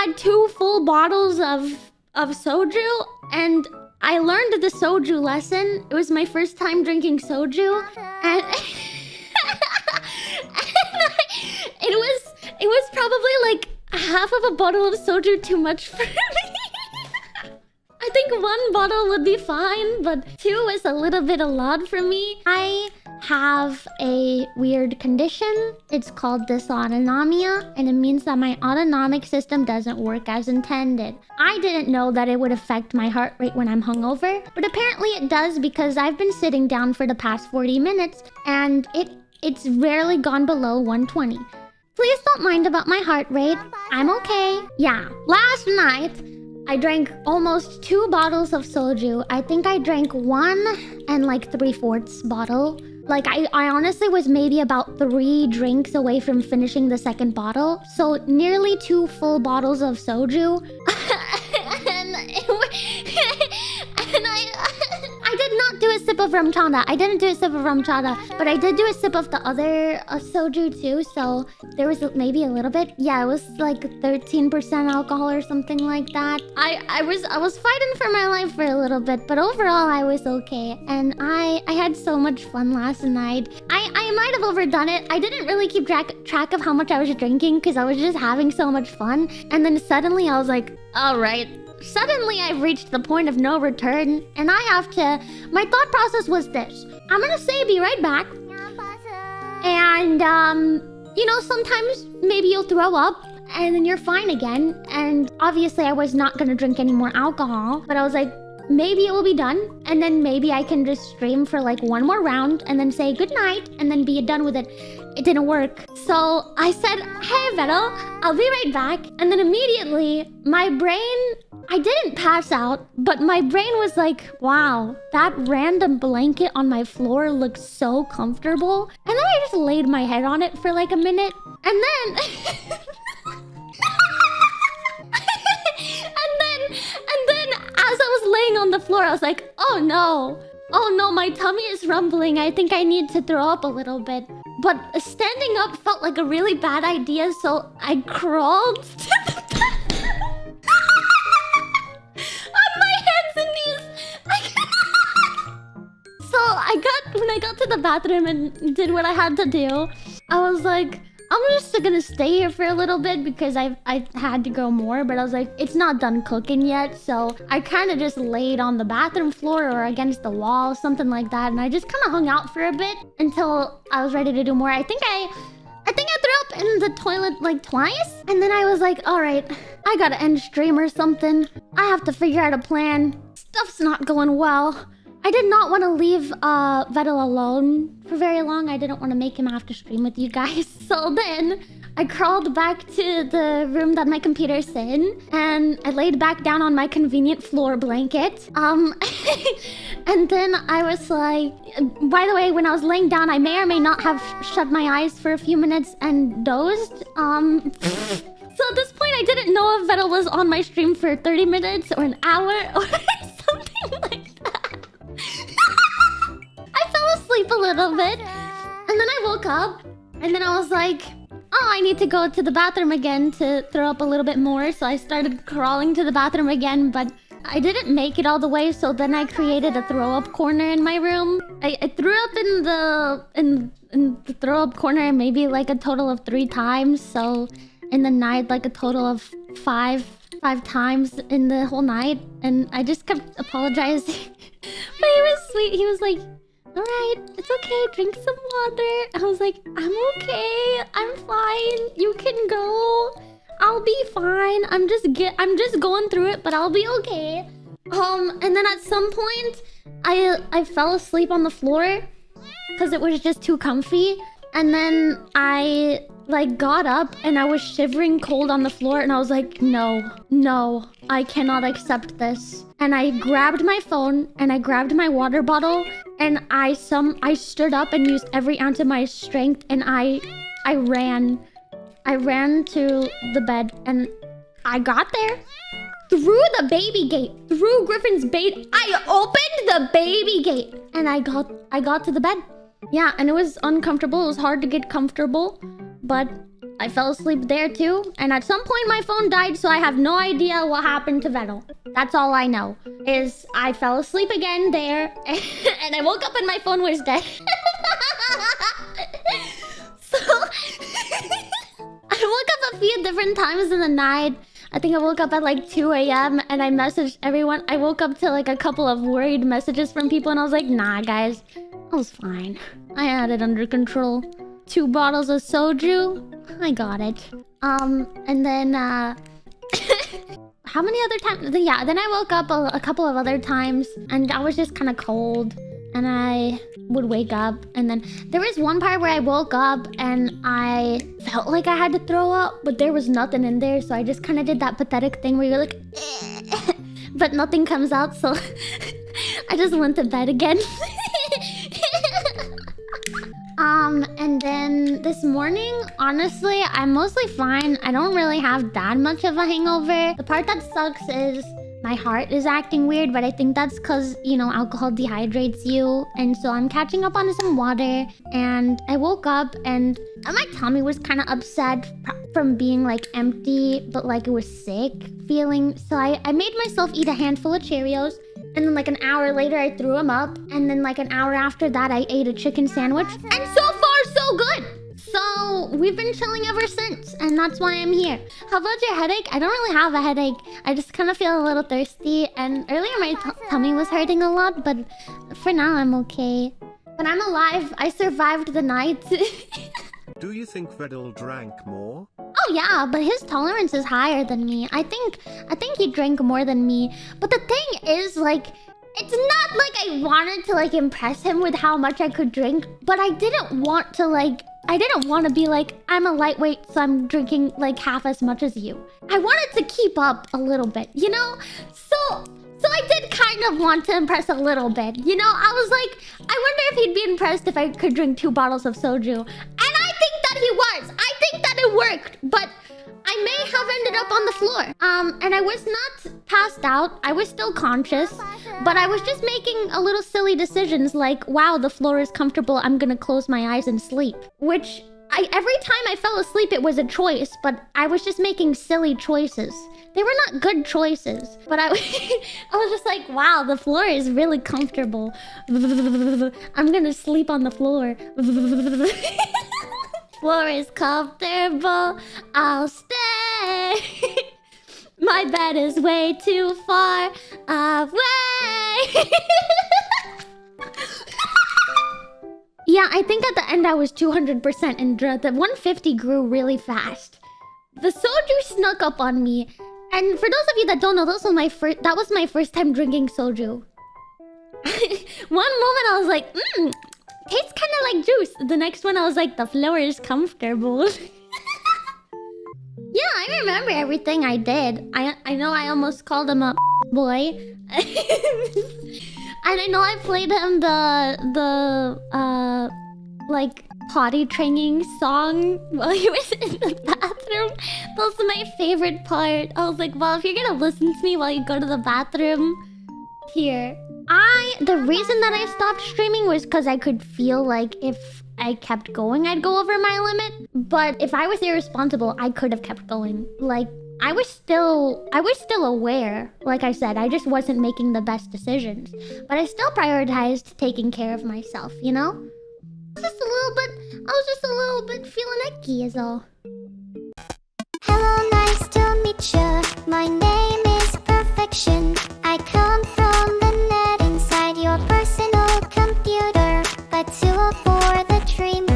had 2 full bottles of soju, and I learned the soju lesson. It was my first time drinking soju, and, it was probably like half of a bottle of soju too much for me. I think 1 bottle would be fine, but 2 is a little bit a lot for me. I have a weird condition. It's called dysautonomia, and it means that my autonomic system doesn't work as intended. I didn't know that it would affect my heart rate when I'm hungover, but apparently it does because I've been sitting down for the past 40 minutes, and it's rarely gone below 120. Please don't mind about my heart rate. I'm okay. Yeah, last night I drank almost 2 bottles of soju. I think I drank 1 and like 3/4 bottle. Like I honestly was maybe about 3 drinks away from finishing the 2nd bottle. So nearly 2 full bottles of soju. and I did not do a sip of rum chata. I didn't do a sip of rum chata, but I did do a sip of the other soju too. So there was maybe a little bit. Yeah, it was like 13% alcohol or something like that. I was fighting for my life for a little bit, but overall I was okay. And I had so much fun last night. I might have overdone it. I didn't really keep track of how much I was drinking because I was just having so much fun. And then suddenly I was like, all right. Suddenly I've reached the point of no return, and I have to... My thought process was this. I'm gonna say be right back. And, you know, sometimes maybe you'll throw up, and then you're fine again. And obviously I was not gonna drink any more alcohol, but I was like, maybe it will be done, and then maybe I can just stream for like 1 more round, and then say goodnight, and then be done with it. It didn't work. So I said, hey Vedal, I'll be right back. And then immediately, my brain... I didn't pass out, but my brain was like, wow, that random blanket on my floor looks so comfortable. And then I just laid my head on it for like a minute. And then... and then as I was laying on the floor, I was like, oh no, my tummy is rumbling. I think I need to throw up a little bit. But standing up felt like a really bad idea, so I crawled to the bathroom. So when I got to the bathroom and did what I had to do, I was like, I'm just gonna stay here for a little bit because I had to go more, but I was like, it's not done cooking yet, so I kind of just laid on the bathroom floor or against the wall, something like that, and I just kind of hung out for a bit until I was ready to do more. I think I threw up in the toilet like twice, and then I was like, all right, I gotta end stream or something. I have to figure out a plan. Stuff's not going well. I did not want to leave Vedal alone for very long. I didn't want to make him have to stream with you guys. So then I crawled back to the room that my computer's in, and I laid back down on my convenient floor blanket. And then I was like, by the way, when I was laying down, I may or may not have shut my eyes for a few minutes and dozed. So at this point, I didn't know if Vedal was on my stream for 30 minutes or an hour or something like that. I fell asleep a little bit, and then I woke up, and then I was like, oh, I need to go to the bathroom again to throw up a little bit more. So I started crawling to the bathroom again, but I didn't make it all the way. So then I created a throw up corner in my room. I threw up in the throw up corner maybe like a total of 3 times. So in the night, like a total of 5 times in the whole night, and I just kept apologizing. But he was sweet. He was like, all right, it's okay, drink some water. I was like, I'm okay, I'm fine, you can go, I'll be fine. I'm just going through it, but I'll be okay. And then at some point I fell asleep on the floor because it was just too comfy, and then I like got up and I was shivering cold on the floor, and I was like, no, I cannot accept this. And I grabbed my phone and I grabbed my water bottle, and I stood up and used every ounce of my strength, and I ran to the bed, and I got there through the baby gate, through Griffin's bait. I opened the baby gate and I got to the bed. Yeah, and it was uncomfortable. It was hard to get comfortable, but I fell asleep there too. And at some point my phone died, so I have no idea what happened to Vedal. That's all I know. Is I fell asleep again there, and I woke up and my phone was dead. So I woke up a few different times in the night. I think I woke up at like 2 a.m. and I messaged everyone. I woke up to like a couple of worried messages from people and I was like, nah, guys, I was fine. I had it under control. 2 bottles of soju. I got it. And then, how many other times? Yeah, then I woke up a couple of other times and I was just kind of cold. And I would wake up, and then there was one part where I woke up and I felt like I had to throw up, but there was nothing in there, so I just kind of did that pathetic thing where you're like, but nothing comes out, so I just went to bed again. And then this morning, honestly, I'm mostly fine. I don't really have that much of a hangover. The part that sucks is my heart is acting weird, but I think that's because, you know, alcohol dehydrates you. And so I'm catching up on some water. And I woke up and my tummy was kind of upset from being like empty, but like it was sick feeling. So I made myself eat a handful of Cheerios. And then like an hour later, I threw them up. And then like an hour after that, I ate a chicken sandwich. And so far, so good. So we've been chilling ever since, and that's why I'm here. How about your headache? I don't really have a headache. I just kind of feel a little thirsty, and earlier my tummy was hurting a lot, but for now I'm okay. But I'm alive. I survived the night. Do you think Vedal drank more? Oh yeah, but his tolerance is higher than me. I think he drank more than me. But the thing is, like, it's not like I wanted to like impress him with how much I could drink, but I didn't want to be like, I'm a lightweight, so I'm drinking like half as much as you. I wanted to keep up a little bit, you know? So I did kind of want to impress a little bit, you know? I was like, I wonder if he'd be impressed if I could drink 2 bottles of soju. And I think that he was. I think that it worked, but I may have ended up on the floor. And I was not passed out. I was still conscious, but I was just making a little silly decisions like, wow, the floor is comfortable. I'm gonna close my eyes and sleep. Which, every time I fell asleep, it was a choice, but I was just making silly choices. They were not good choices, but I was just like, wow, the floor is really comfortable. I'm gonna sleep on the floor. Floor is comfortable, I'll stay. My bed is way too far away. Yeah, I think at the end I was 200% and the 150 grew really fast. The soju snuck up on me. And for those of you that don't know, that was my first time drinking soju. One moment I was like, tastes kind of like juice. The next one I was like, the floor is comfortable. Yeah, I remember everything I did. I know I almost called him a boy. And I know I played him the like potty training song while he was in the bathroom. That was my favorite part. I was like, well, if you're gonna listen to me while you go to the bathroom, here. The reason that I stopped streaming was because I could feel like if I kept going, I'd go over my limit. But if I was irresponsible, I could have kept going. Like, I was still aware. Like I said, I just wasn't making the best decisions. But I still prioritized taking care of myself, you know? I was just a little bit feeling icky is all.